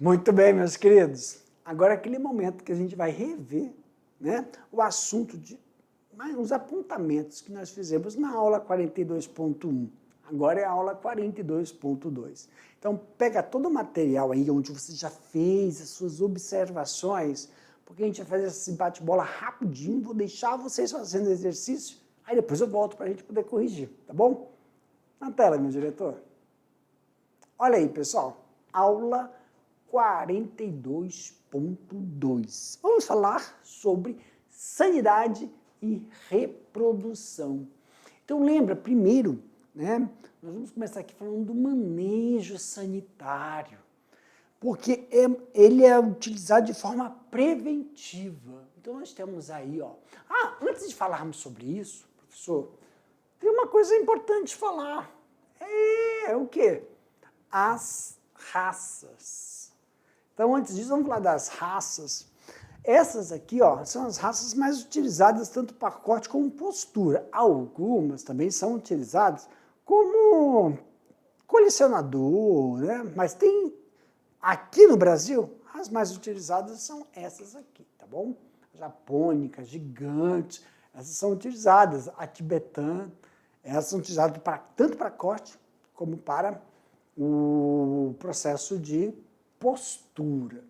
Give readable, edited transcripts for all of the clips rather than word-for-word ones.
Muito bem, meus queridos. Agora é aquele momento que a gente vai rever, né, o assunto de os apontamentos que nós fizemos na aula 42.1. Agora é a aula 42.2. Então, pega todo o material aí onde você já fez as suas observações, porque a gente vai fazer esse bate-bola rapidinho, vou deixar vocês fazendo exercício, aí depois eu volto para a gente poder corrigir, tá bom? Na tela, meu diretor. Olha aí, pessoal, aula 42.2. Vamos falar sobre sanidade e reprodução. Então lembra, primeiro, né, nós vamos começar aqui falando do manejo sanitário, porque ele é utilizado de forma preventiva. Então nós temos aí, ó. Antes de falarmos sobre isso, professor, tem uma coisa importante de falar. É o quê? As raças. Então, antes disso, vamos falar das raças. Essas aqui, ó, são as raças mais utilizadas tanto para corte como postura. Algumas também são utilizadas como colecionador, né? Mas tem, aqui no Brasil, as mais utilizadas são essas aqui, tá bom? Japônicas, gigantes, essas são utilizadas. A tibetã, essas são utilizadas tanto para corte como para o processo de postura.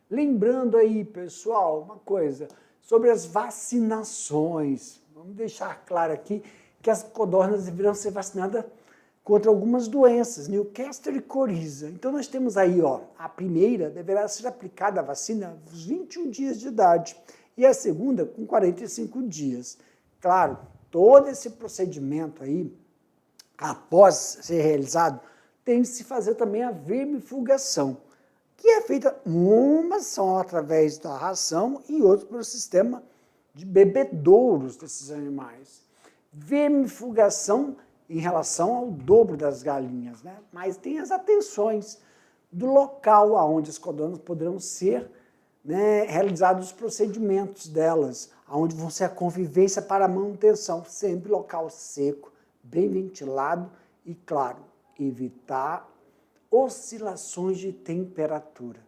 Lembrando aí, pessoal, uma coisa sobre as vacinações. Vamos deixar claro aqui que as codornas deverão ser vacinadas contra algumas doenças, Newcastle e coriza. Então nós temos aí, ó, a primeira deverá ser aplicada a vacina aos 21 dias de idade e a segunda com 45 dias. Claro, todo esse procedimento aí, após ser realizado, tem de se fazer também a vermifugação, que é feita umas são através da ração e outras pelo sistema de bebedouros desses animais. Vermifugação em relação ao dobro das galinhas, né? Mas tem as atenções do local aonde as codornas poderão ser, né, realizados os procedimentos delas, aonde vão ser a convivência para a manutenção, sempre local seco, bem ventilado e, claro, evitar oscilações de temperatura.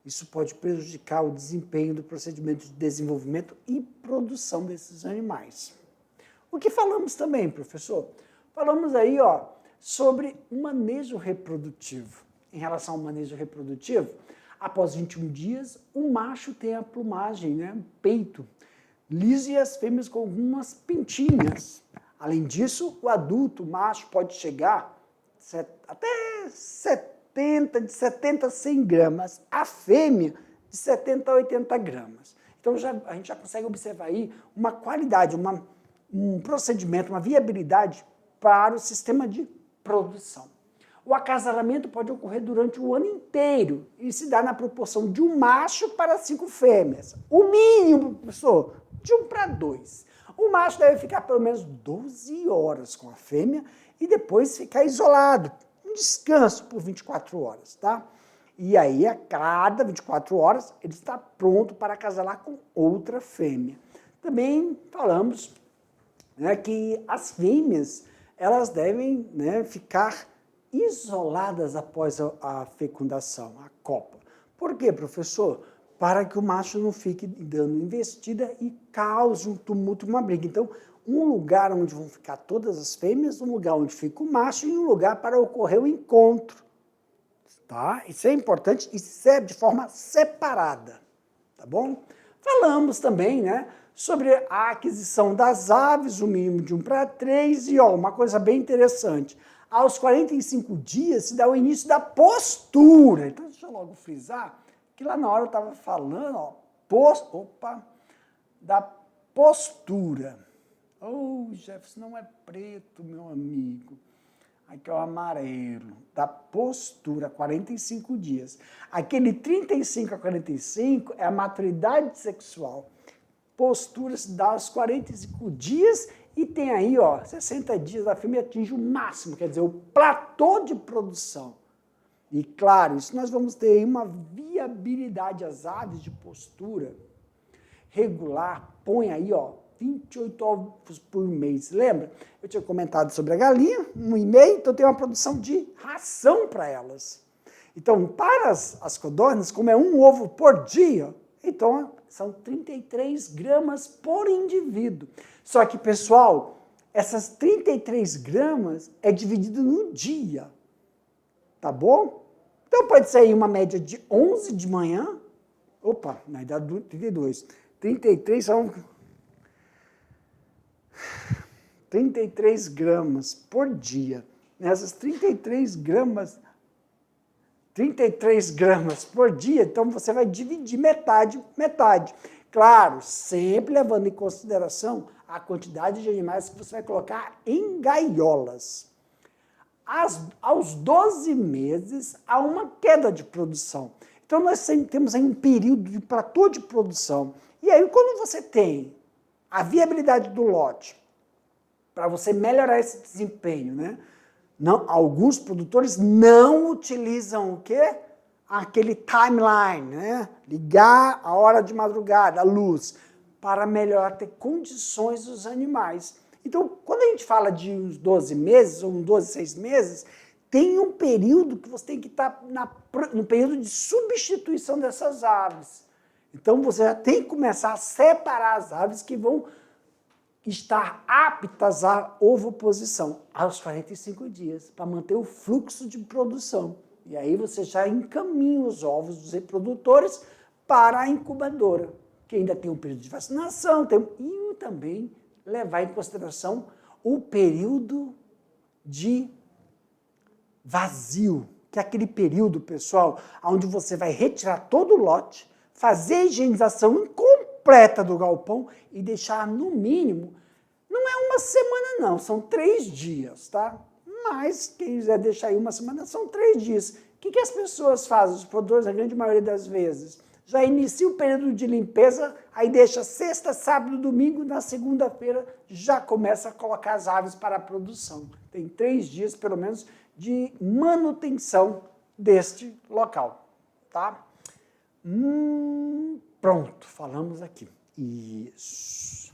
Isso pode prejudicar o desempenho do procedimento de desenvolvimento e produção desses animais. O que falamos também, professor? Falamos aí, ó, sobre o manejo reprodutivo. Em relação ao manejo reprodutivo, após 21 dias, o macho tem a plumagem, né, peito liso e as fêmeas com algumas pintinhas. Além disso, o adulto macho pode chegar até 70 a 100 gramas, a fêmea de 70 a 80 gramas. Então a gente já consegue observar aí uma qualidade, um procedimento, uma viabilidade para o sistema de produção. O acasalamento pode ocorrer durante o ano inteiro e se dá na proporção de um macho para 5 fêmeas. O mínimo, professor, de 1 para 2. O macho deve ficar pelo menos 12 horas com a fêmea e depois ficar isolado, um descanso por 24 horas, tá? E aí, a cada 24 horas, ele está pronto para acasalar com outra fêmea. Também falamos, né, que as fêmeas, elas devem, né, ficar isoladas após a fecundação, a copa. Por quê, professor? Para que o macho não fique dando investida e cause um tumulto, uma briga. Então, um lugar onde vão ficar todas as fêmeas, um lugar onde fica o macho e um lugar para ocorrer o encontro. Tá? Isso é importante e serve de forma separada. Tá bom? Falamos também, né, sobre a aquisição das aves, o mínimo de 1 para 3, e ó, uma coisa bem interessante. Aos 45 dias se dá o início da postura. Então, deixa eu logo frisar que lá na hora eu estava falando, ó, da postura. Oh, Jefferson, não é preto, meu amigo. Aqui é o amarelo, da postura, 45 dias. Aquele 35 a 45 é a maturidade sexual. Postura se dá aos 45 dias e tem aí, ó, 60 dias a fêmea atinge o máximo, quer dizer, o platô de produção. E claro, isso nós vamos ter aí uma viabilidade, as aves de postura regular, põe aí, ó, 28 ovos por mês. Lembra? Eu tinha comentado sobre a galinha, 1,5, então tem uma produção de ração para elas. Então, para as codornas, como é um ovo por dia, então são 33 gramas por indivíduo. Só que, pessoal, essas 33 gramas é dividido no dia, tá bom? Então, pode sair uma média de 11 de manhã. Opa, vai dar 32. 33 são 33 gramas por dia. Nessas 33 gramas por dia, então você vai dividir metade, metade. Claro, sempre levando em consideração a quantidade de animais que você vai colocar em gaiolas. Aos 12 meses, há uma queda de produção. Então, nós temos aí um período de platô de produção. E aí, quando você tem a viabilidade do lote, para você melhorar esse desempenho, né? Não, alguns produtores não utilizam o quê? Aquele timeline, né? Ligar a hora de madrugada, a luz, para melhorar, ter condições dos animais. Então, quando a gente fala de uns 12 meses, ou uns 12, 6 meses, tem um período que você tem que estar no período de substituição dessas aves. Então, você já tem que começar a separar as aves que vão estar aptas à ovoposição aos 45 dias, para manter o fluxo de produção. E aí você já encaminha os ovos dos reprodutores para a incubadora, que ainda tem um período de vacinação, e também levar em consideração o período de vazio, que é aquele período, pessoal, onde você vai retirar todo o lote, fazer a higienização completa do galpão e deixar no mínimo, não é uma semana não, são 3 dias, tá? Mas quem quiser deixar aí uma semana, são 3 dias. O que as pessoas fazem, os produtores, a grande maioria das vezes? Já inicia o período de limpeza, aí deixa sexta, sábado, domingo, na segunda-feira já começa a colocar as aves para a produção. Tem 3 dias, pelo menos, de manutenção deste local, tá? Pronto, falamos aqui. Isso.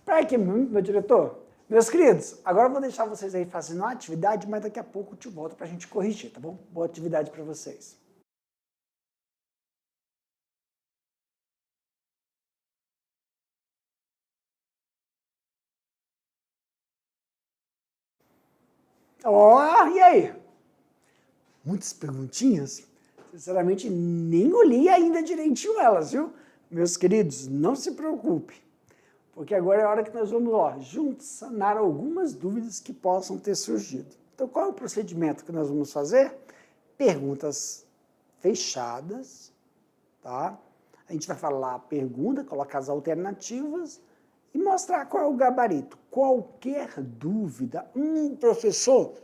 Para aqui, meu diretor. Meus queridos, agora eu vou deixar vocês aí fazendo uma atividade, mas daqui a pouco eu te volto para a gente corrigir, tá bom? Boa atividade para vocês. E aí? Muitas perguntinhas? Sinceramente, nem olhei ainda direitinho elas, viu? Meus queridos, não se preocupe, porque agora é a hora que nós vamos, juntos sanar algumas dúvidas que possam ter surgido. Então, qual é o procedimento que nós vamos fazer? Perguntas fechadas, tá? A gente vai falar a pergunta, colocar as alternativas e mostrar qual é o gabarito. Qualquer dúvida, professor,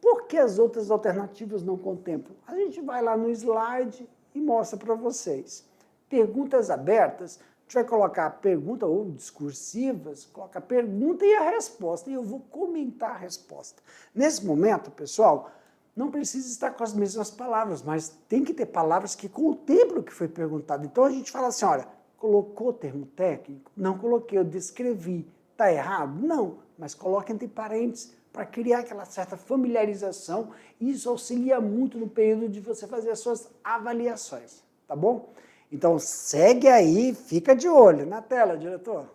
por que as outras alternativas não contemplam? A gente vai lá no slide e mostra para vocês. Perguntas abertas, a gente vai colocar a pergunta ou discursivas, coloca a pergunta e a resposta, e eu vou comentar a resposta. Nesse momento, pessoal, não precisa estar com as mesmas palavras, mas tem que ter palavras que contemplam o que foi perguntado. Então a gente fala assim, olha, colocou termo técnico? Não coloquei, eu descrevi. Está errado? Não, mas coloque entre parênteses para criar aquela certa familiarização. Isso auxilia muito no período de você fazer as suas avaliações, tá bom? Então segue aí, fica de olho na tela, diretor.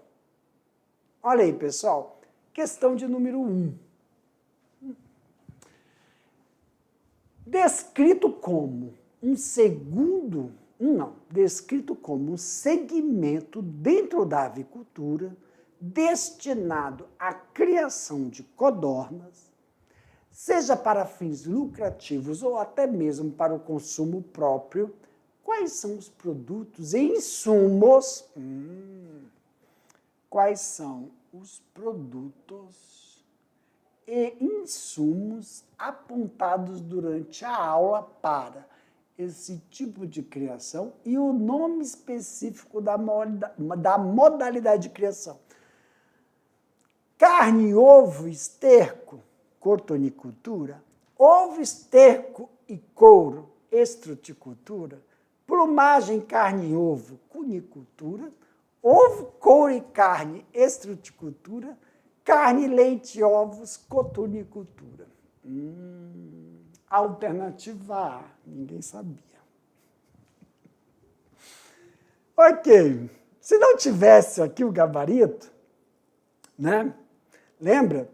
Olha aí, pessoal, questão de número 1. Descrito como um segmento dentro da avicultura destinado à criação de codornas, seja para fins lucrativos ou até mesmo para o consumo próprio, quais são os produtos e insumos? Quais são os produtos e insumos apontados durante a aula para esse tipo de criação e o nome específico da modalidade de criação? Carne, ovo, esterco, cortonicultura, ovo, esterco e couro, estruticultura, plumagem, carne e ovo, cunicultura, ovo, couro e carne, estruticultura, carne, leite e ovos, cotonicultura. Alternativa A. Ninguém sabia. Ok. Se não tivesse aqui o gabarito, né? Lembra?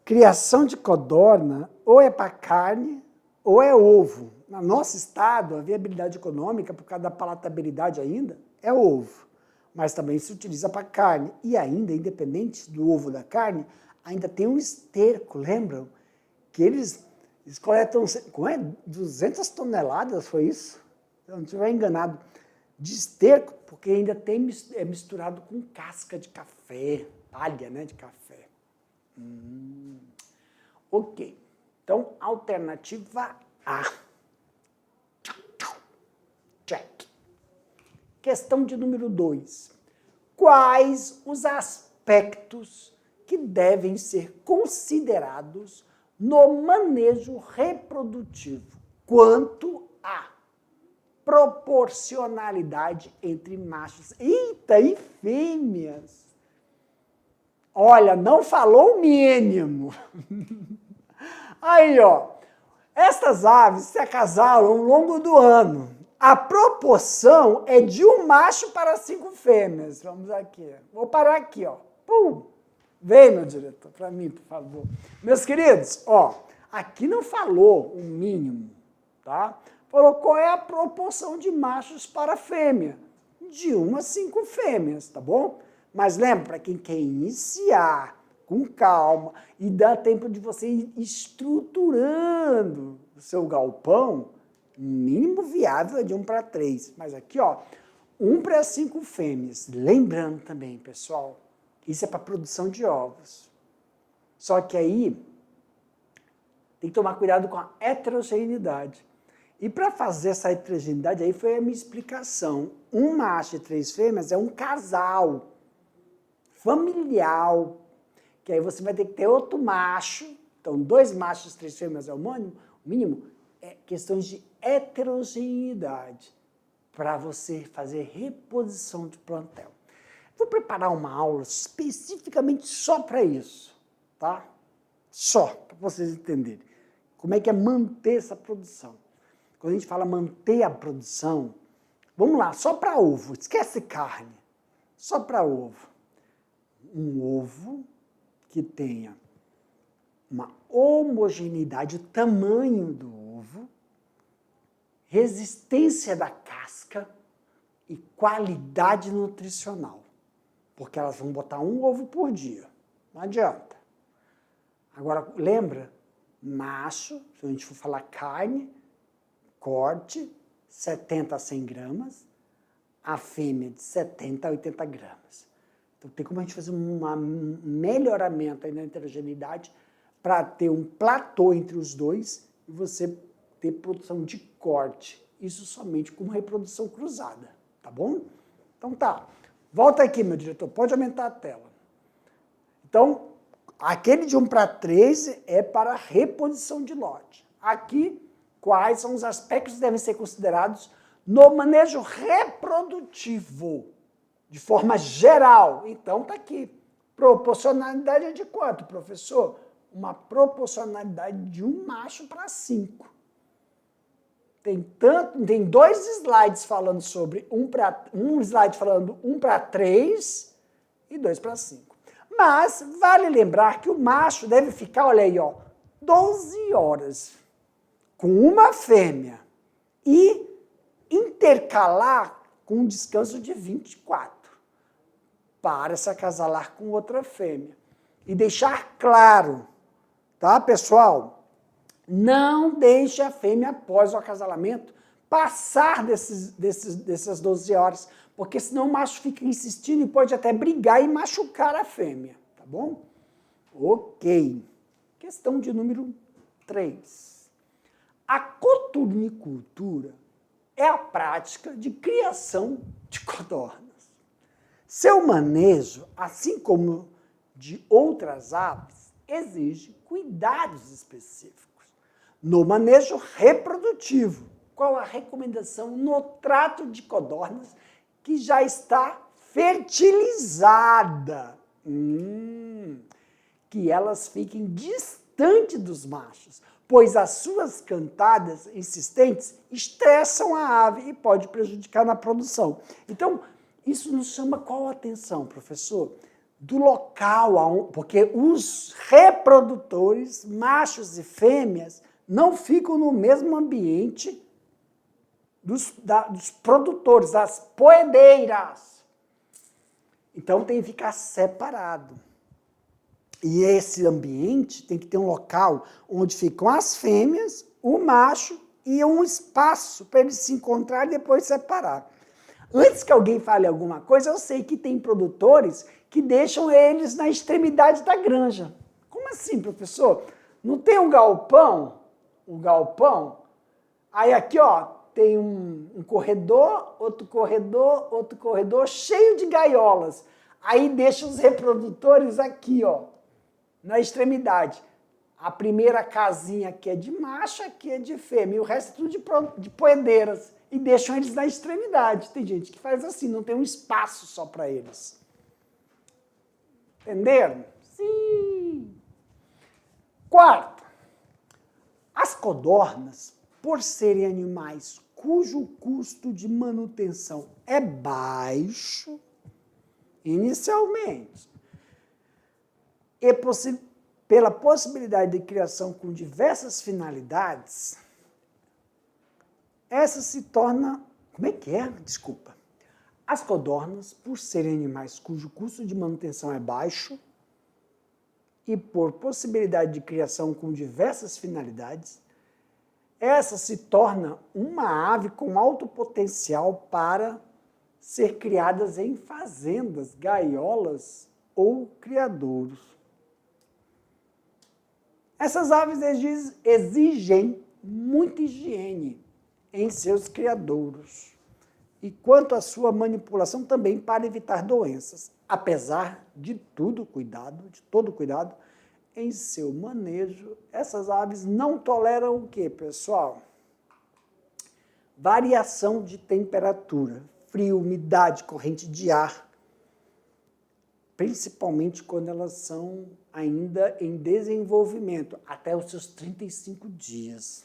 Criação de codorna ou é para carne ou é ovo. No nosso estado, a viabilidade econômica, por causa da palatabilidade ainda, é ovo. Mas também se utiliza para carne. E ainda, independente do ovo da carne, ainda tem um esterco, lembram? Que eles coletam 200 toneladas, foi isso? Se eu não estiver enganado. De esterco, porque ainda é misturado com casca de café, palha, né, de café. Ok. Então, alternativa A. Check. Questão de número 2. Quais os aspectos que devem ser considerados no manejo reprodutivo quanto à proporcionalidade entre machos e fêmeas? Olha, não falou o mínimo. Aí, ó, estas aves se acasalam ao longo do ano. A proporção é de 1 macho para 5 fêmeas. Vamos aqui. Vou parar aqui, ó. Pum! Vem, meu diretor, para mim, por favor. Meus queridos, ó, aqui não falou o mínimo, tá? Falou qual é a proporção de machos para fêmea. De 1 a 5 fêmeas, tá bom? Mas lembra, para quem quer iniciar com calma e dá tempo de você ir estruturando o seu galpão, o mínimo viável é de 1 para 3. Mas aqui, ó, 1 para 5 fêmeas. Lembrando também, pessoal, isso é para produção de ovos. Só que aí tem que tomar cuidado com a heterogeneidade. E para fazer essa heterogeneidade, aí foi a minha explicação. 1 macho e 3 fêmeas é um casal familiar, que aí você vai ter que ter outro macho. Então, 2 machos e 3 fêmeas é o mínimo. É questões de heterogeneidade para você fazer reposição de plantel. Vou preparar uma aula especificamente só para isso, tá? Só, para vocês entenderem. Como é que é manter essa produção. Quando a gente fala manter a produção, vamos lá, só para ovo, esquece carne, só para ovo. Um ovo que tenha uma homogeneidade, o tamanho do ovo, resistência da casca e qualidade nutricional. Porque elas vão botar 1 ovo por dia, não adianta. Agora, lembra, macho, se a gente for falar carne, corte, 70 a 100 gramas, a fêmea de 70 a 80 gramas. Então, tem como a gente fazer um melhoramento aí na heterogeneidade para ter um platô entre os dois e você ter produção de corte. Isso somente com reprodução cruzada, tá bom? Então tá. Volta aqui, meu diretor, pode aumentar a tela. Então, aquele de 1 para 3 é para reposição de lote. Aqui, quais são os aspectos que devem ser considerados no manejo reprodutivo, de forma geral? Então, tá aqui. Proporcionalidade é de quanto, professor? Uma proporcionalidade de 1 macho para 5. Tem 2 slides falando sobre um slide falando 1 para 3 e 2 para 5. Mas vale lembrar que o macho deve ficar, olha aí, ó, 12 horas com uma fêmea e intercalar com um descanso de 24 para se acasalar com outra fêmea. E deixar claro, tá, pessoal? Não deixe a fêmea, após o acasalamento, passar dessas 12 horas, porque senão o macho fica insistindo e pode até brigar e machucar a fêmea, tá bom? Ok. Questão de número 3. A coturnicultura é a prática de criação de codornas. Seu manejo, assim como de outras aves, exige cuidados específicos. No manejo reprodutivo, qual a recomendação no trato de codornas que já está fertilizada? Que elas fiquem distantes importante dos machos, pois as suas cantadas insistentes estressam a ave e pode prejudicar na produção. Então, isso nos chama qual atenção, professor? Do local, porque os reprodutores, machos e fêmeas, não ficam no mesmo ambiente dos produtores, das poedeiras. Então tem que ficar separado. E esse ambiente tem que ter um local onde ficam as fêmeas, o macho e um espaço para eles se encontrar e depois separar. Antes que alguém fale alguma coisa, eu sei que tem produtores que deixam eles na extremidade da granja. Como assim, professor? Não tem um galpão? Um galpão? Aí aqui, ó, tem um corredor, outro corredor, cheio de gaiolas. Aí deixa os reprodutores aqui, ó, na extremidade. A primeira casinha aqui é de macho, aqui é de fêmea, e o resto é tudo de poedeiras. E deixam eles na extremidade. Tem gente que faz assim, não tem um espaço só para eles. Entenderam? Sim. Quarto, as codornas, por serem animais cujo custo de manutenção é baixo, inicialmente, e pela possibilidade de criação com diversas finalidades, essa se torna... Como é que é? Desculpa. As codornas, por serem animais cujo custo de manutenção é baixo e por possibilidade de criação com diversas finalidades, essa se torna uma ave com alto potencial para ser criadas em fazendas, gaiolas ou criadouros. Essas aves exigem muita higiene em seus criadouros. E quanto à sua manipulação também para evitar doenças. Apesar de todo cuidado, em seu manejo, essas aves não toleram o quê, pessoal? Variação de temperatura, frio, umidade, corrente de ar, principalmente quando elas são ainda em desenvolvimento, até os seus 35 dias,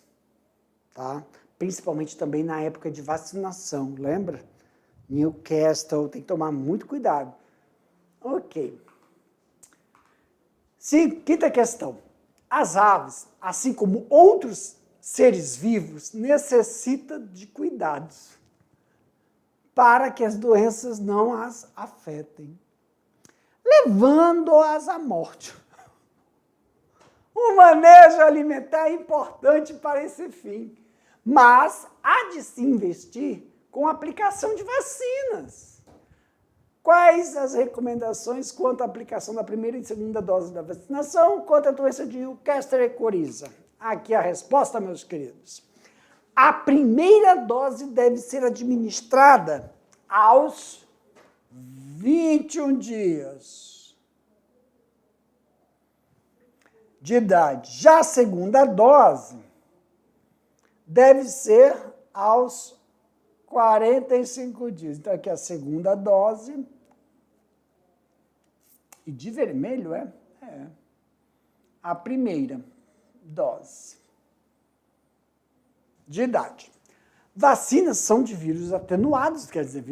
tá? Principalmente também na época de vacinação, lembra? Newcastle, tem que tomar muito cuidado. Ok. Quinta questão. As aves, assim como outros seres vivos, necessitam de cuidados para que as doenças não as afetem, levando-as à morte. O manejo alimentar é importante para esse fim, mas há de se investir com a aplicação de vacinas. Quais as recomendações quanto à aplicação da primeira e segunda dose da vacinação contra a doença de Newcastle e coriza? Aqui a resposta, meus queridos. A primeira dose deve ser administrada aos 21 dias de idade. Já a segunda dose deve ser aos 45 dias. Então, aqui a segunda dose. E de vermelho é a primeira dose de idade. Vacinas são de vírus atenuados, quer dizer,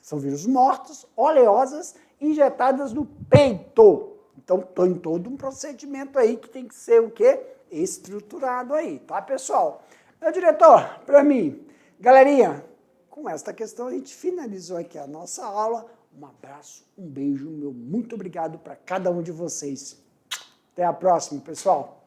são vírus mortos, oleosas, injetadas no peito. Então, tem todo um procedimento aí que tem que ser o quê? Estruturado aí, tá, pessoal? Meu diretor, para mim, galerinha, com esta questão a gente finalizou aqui a nossa aula. Um abraço, um beijo, meu muito obrigado para cada um de vocês. Até a próxima, pessoal.